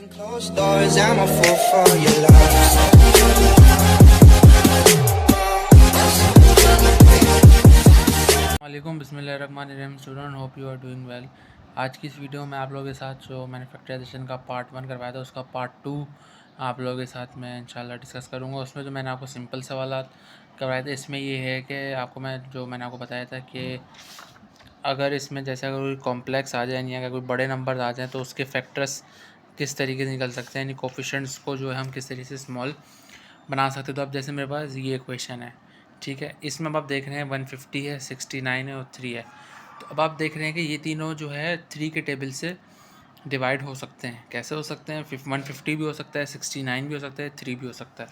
Closed doors, I'm a fool for your love. वालेकुम बिस्मिल्लाहिर्रहमानिर्रहीम student, hope you are doing well. आज की इस वीडियो में आप लोगों के साथ जो मैन्युफैक्चराइजेशन का पार्ट 1 करवाया था उसका पार्ट 2 आप लोगों के साथ मैं इंशाल्लाह डिस्कस करूँगा। उसमें जो मैंने आपको सिंपल सवाल करवाए थे, इसमें ये है कि मैंने आपको बताया था कि अगर इसमें जैसे अगर कोई कॉम्प्लेक्स आ जाए यानी अगर कोई बड़े नंबर आ जाएँ तो उसके फैक्टर्स किस तरीके से निकल सकते हैं, यानी कोफिशिएंट्स को जो है हम किस तरीके से स्मॉल बना सकते। तो अब जैसे मेरे पास ये क्वेश्चन है, ठीक है, इसमें अब आप देख रहे हैं 150 है, 69 है और 3 है। तो अब आप देख रहे हैं कि ये तीनों जो है 3 के टेबल से डिवाइड हो सकते हैं। कैसे हो सकते हैं? 150 भी हो सकता है, 69 भी हो सकता है, 3 भी हो सकता है।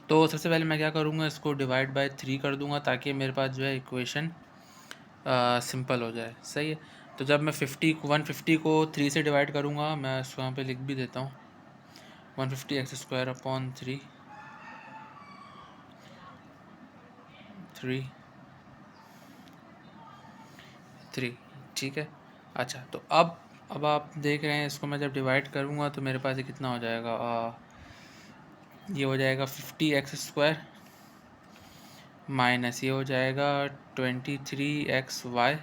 तो सबसे पहले मैं क्या करूँगा, इसको डिवाइड बाय 3 कर दूँगा ताकि मेरे पास जो है इक्वेशन सिंपल हो जाए। सही है। तो जब मैं 150 को 3 से डिवाइड करूँगा, मैं इसको यहाँ पे लिख भी देता हूँ, 150 अपॉन 3 3, ठीक है। अच्छा, तो अब आप देख रहे हैं, इसको मैं जब डिवाइड करूँगा तो मेरे पास ये कितना हो जाएगा, ये हो जाएगा 50x² माइनस ये हो जाएगा 23xy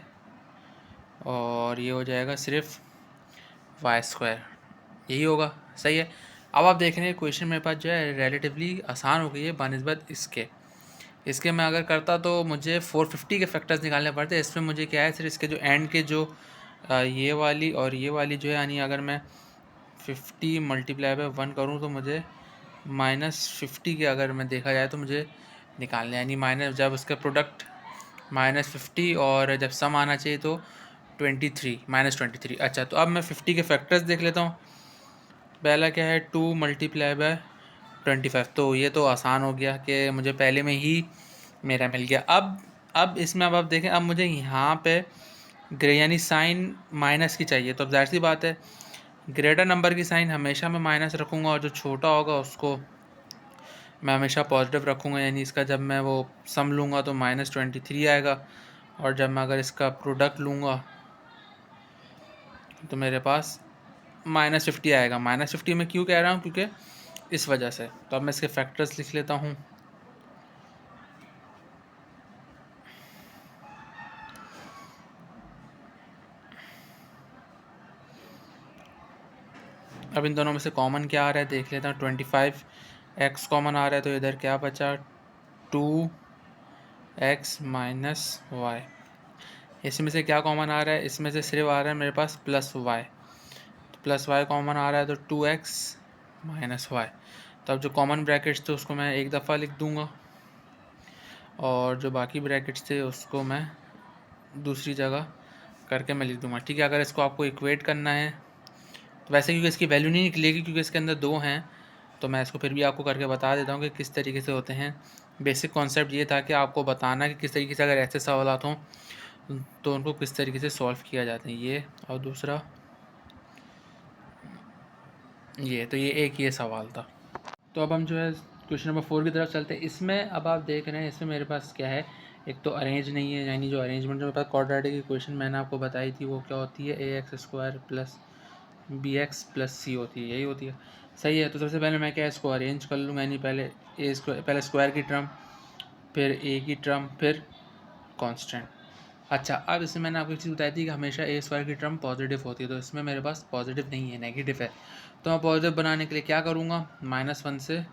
और ये हो जाएगा सिर्फ y², यही होगा। सही है। अब आप देख रहे हैं क्वेश्चन मेरे पास जो है रिलेटिवली आसान हो गई है बनिस्बत इसके मैं अगर करता तो मुझे 450 के फैक्टर्स निकालने पड़ते। इसमें मुझे क्या है, सिर्फ इसके जो एंड के जो ये वाली और ये वाली जो है, यानी अगर मैं 50 मल्टीप्लाई बाय 1 करूँ तो मुझे -50 के अगर मैं देखा जाए तो मुझे निकालने, यानी माइनस जब उसका प्रोडक्ट -50 और जब सम आना चाहिए तो 23 अच्छा, तो अब मैं 50 के फैक्टर्स देख लेता हूँ। पहला क्या है, 2 मल्टीप्लाई बाय 25। तो ये तो आसान हो गया कि मुझे पहले में ही मेरा मिल गया। अब इसमें अब आप देखें, अब मुझे यहाँ पे यानी साइन माइनस की चाहिए। तो अब जाहिर सी बात है, ग्रेटर नंबर की साइन हमेशा मैं माइनस रखूँगा और जो छोटा होगा उसको मैं हमेशा पॉजिटिव रखूँगा। यानी इसका जब मैं वो सम लूँगा तो -23 आएगा और जब मैं अगर इसका प्रोडक्ट लूँगा तो मेरे पास -50 आएगा। -50 में क्यों कह रहा हूँ, क्योंकि इस वजह से। तो अब मैं इसके फैक्टर्स लिख लेता हूँ। अब इन दोनों में से कॉमन क्या आ रहा है देख लेता हूँ। 25x कॉमन आ रहा है तो इधर क्या बचा, 2x माइनस वाई। इसमें से क्या कॉमन आ रहा है, इसमें से सिर्फ आ रहा है मेरे पास +y। तो +y कॉमन आ रहा है तो 2x माइनस वाई। तो अब जो कॉमन ब्रैकेट्स थे उसको मैं एक दफ़ा लिख दूँगा और जो बाकी ब्रैकेट्स थे उसको मैं दूसरी जगह करके मैं लिख दूँगा। ठीक है। अगर इसको आपको इक्वेट करना है तो वैसे क्योंकि इसकी वैल्यू नहीं निकलेगी क्योंकि इसके अंदर 2 हैं, तो मैं इसको फिर भी आपको करके बता देता हूँ कि किस तरीके से होते हैं। बेसिक कॉन्सेप्ट ये था कि आपको बताना कि किस तरीके से अगर ऐसे सवालात हों तो उनको किस तरीके से सॉल्व किया जाता है। ये और दूसरा ये, तो ये एक ये सवाल था। तो अब हम जो है क्वेश्चन नंबर 4 की तरफ चलते हैं। इसमें अब आप देख रहे हैं, इसमें मेरे पास क्या है, एक तो अरेंज नहीं है, यानी जो अरेंजमेंट जो मेरे पास क्वाड्रेटिक इक्वेशन मैंने आपको बताई थी वो क्या होती है, ax² प्लस bx प्लस सी होती है, यही होती है। सही है। तो सबसे पहले मैं क्या इसको अरेंज कर लूँगा, यानी पहले स्क्वायर की टर्म, फिर ए की टर्म, फिर कांस्टेंट। अच्छा, अब इसमें मैंने आपको एक चीज़ बताई थी कि हमेशा a² की टर्म पॉजिटिव होती है, तो इसमें मेरे पास पॉजिटिव नहीं है, नेगेटिव है। तो मैं पॉजिटिव बनाने के लिए क्या करूँगा, -1 से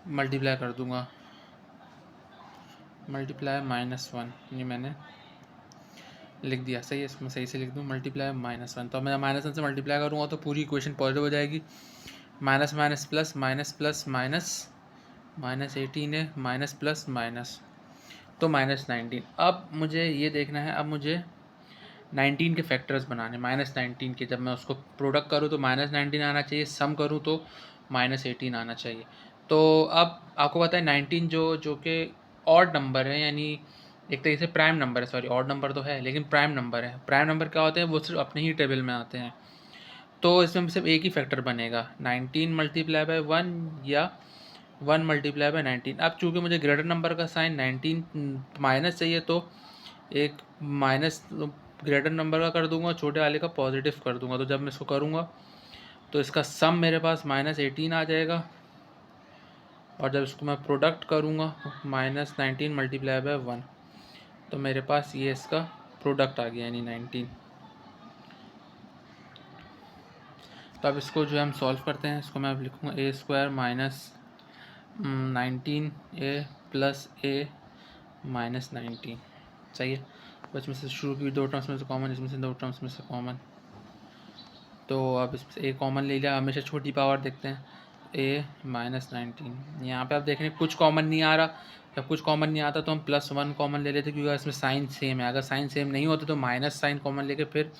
मल्टीप्लाई कर दूँगा, मल्टीप्लाई -1, ये मैंने लिख दिया। सही है, इसको मैं सही से लिख दूँ, मल्टीप्लाई -1। तो मैं -1 से मल्टीप्लाई करूँगा तो पूरी इक्वेशन पॉजिटिव हो जाएगी। Minus minus plus, minus plus minus, -18 है, माइनस प्लस माइनस, तो -19। अब मुझे ये देखना है, अब मुझे 19 के फैक्टर्स बनाने, -19 के जब मैं उसको प्रोडक्ट करूँ तो -19 आना चाहिए, सम करूँ तो -18 आना चाहिए। तो अब आपको पता है 19 जो कि ऑड नंबर है, यानी एक तरीके से प्राइम नंबर है, सॉरी ऑड नंबर तो है लेकिन प्राइम नंबर है। प्राइम नंबर क्या होते हैं, वो सिर्फ अपने ही टेबल में आते हैं। तो इसमें सिर्फ एक ही फैक्टर बनेगा, 19 मल्टीप्लाई बाय 1 या 1 मल्टीप्लाई बाय 19। अब चूँकि मुझे ग्रेटर नंबर का साइन 19 माइनस चाहिए तो एक माइनस ग्रेटर नंबर का कर दूंगा, छोटे वाले का पॉजिटिव कर दूंगा। तो जब मैं इसको करूँगा तो इसका सम मेरे पास -18 आ जाएगा, और जब इसको मैं प्रोडक्ट करूँगा -19 मल्टीप्लाई बाय 1, तो मेरे पास ये इसका प्रोडक्ट आ गया यानी 19। तो अब इसको जो है हम सॉल्व करते हैं। इसको मैं अब लिखूँगा a² minus 19a plus a minus 19। सही है। तो इसमें से शुरू की 2 टर्म्स में से कॉमन, इसमें से 2 टर्म्स में से कॉमन, तो अब इसमें से a कॉमन ले लिया। हमेशा छोटी पावर देखते हैं, a माइनस 19। यहाँ पे आप देख रहे हैं कुछ कॉमन नहीं आ रहा। जब कुछ कॉमन नहीं आता तो हम +1 कॉमन ले लेते, क्योंकि इसमें साइन सेम है। अगर साइन सेम नहीं होते तो माइनस साइन कॉमन लेके फिर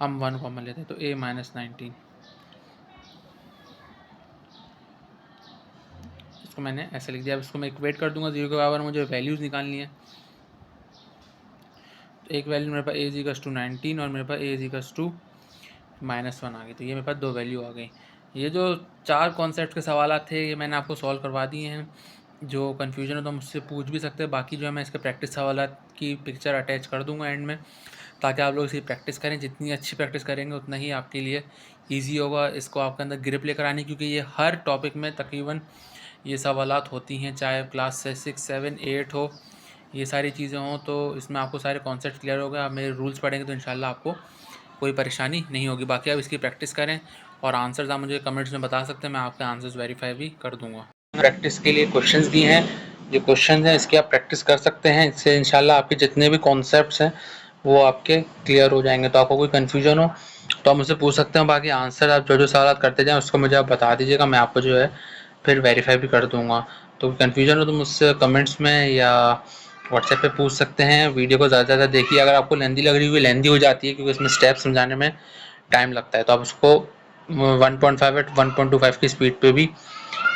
हम 1 कॉमन लेते हैं, तो a माइनस 19। इसको मैंने ऐसे लिख दिया। अब इसको मैं इक्वेट कर दूंगा 0 के बराबर, मुझे वैल्यूज़ निकालनी है। तो एक वैल्यू मेरे पास a इक्वल्स टू 19 और मेरे पास a इक्वल्स टू -1 आ गई। तो ये मेरे पास 2 वैल्यू आ गई। ये जो 4 कॉन्सेप्ट के सवाल थे ये मैंने आपको सॉल्व करवा दिए हैं। जो कन्फ्यूजन हो तो मुझसे पूछ भी सकते हैं। बाकी जो है मैं इसके प्रैक्टिस सवालात की पिक्चर अटैच कर दूंगा एंड में, ताकि आप लोग इसी प्रैक्टिस करें। जितनी अच्छी प्रैक्टिस करेंगे उतना ही आपके लिए ईजी होगा इसको आपके अंदर ग्रिप लेकर आने, क्योंकि ये हर टॉपिक में तकरीबन ये सवालात होती हैं, चाहे क्लास 6, 7, 8 हो, ये सारी चीज़ें हों। तो इसमें आपको सारे कॉन्सेप्ट क्लियर हो गए। आप मेरे रूल्स पढ़ेंगे तो इंशाल्लाह आपको कोई परेशानी नहीं होगी। बाकी आप इसकी प्रैक्टिस करें और आंसर्स आप मुझे कमेंट्स में बता सकते हैं, मैं आपके आंसर्स वेरीफाई भी कर दूंगा। प्रैक्टिस के लिए क्वेश्चंस दिए हैं, जो क्वेश्चन हैं इसकी आप प्रैक्टिस कर सकते हैं। इससे इंशाल्लाह आपके जितने भी कॉन्सेप्ट्स हैं वो आपके क्लियर हो जाएंगे। तो आपको कोई कन्फ्यूजन हो तो आप मुझसे पूछ सकते हैं। बाकी आंसर आप जो सवाल करते जाएँ उसको मुझे आप बता दीजिएगा, मैं आपको जो है फिर वेरीफाई भी कर दूँगा। तो कन्फ्यूजन हो तो मुझसे कमेंट्स में या व्हाट्सएप पे पूछ सकते हैं। वीडियो को ज़्यादा से ज़्यादा देखिए। अगर आपको लेंदी लग रही है, लेंदी हो जाती है क्योंकि इसमें स्टेप समझाने में टाइम लगता है, तो आप उसको 1.5 या 1.25 की स्पीड पे भी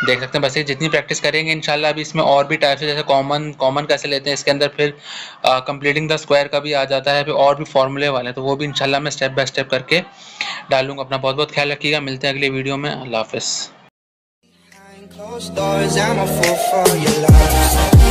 देख सकते हैं। बस ये जितनी प्रैक्टिस करेंगे इंशाल्लाह अभी इसमें और भी टाइप्स है, जैसे कॉमन कैसे लेते हैं इसके अंदर, फिर कंप्लीटिंग द स्क्वायर का भी आ जाता है, फिर और भी फॉर्मूले वाले हैं, तो वो भी इंशाल्लाह मैं स्टेप बाय स्टेप करके डालूंगा। अपना बहुत बहुत ख्याल रखिएगा। मिलते हैं अगले वीडियो में। अल्लाह हाफिज़। Behind closed doors, I'm a fool for your love.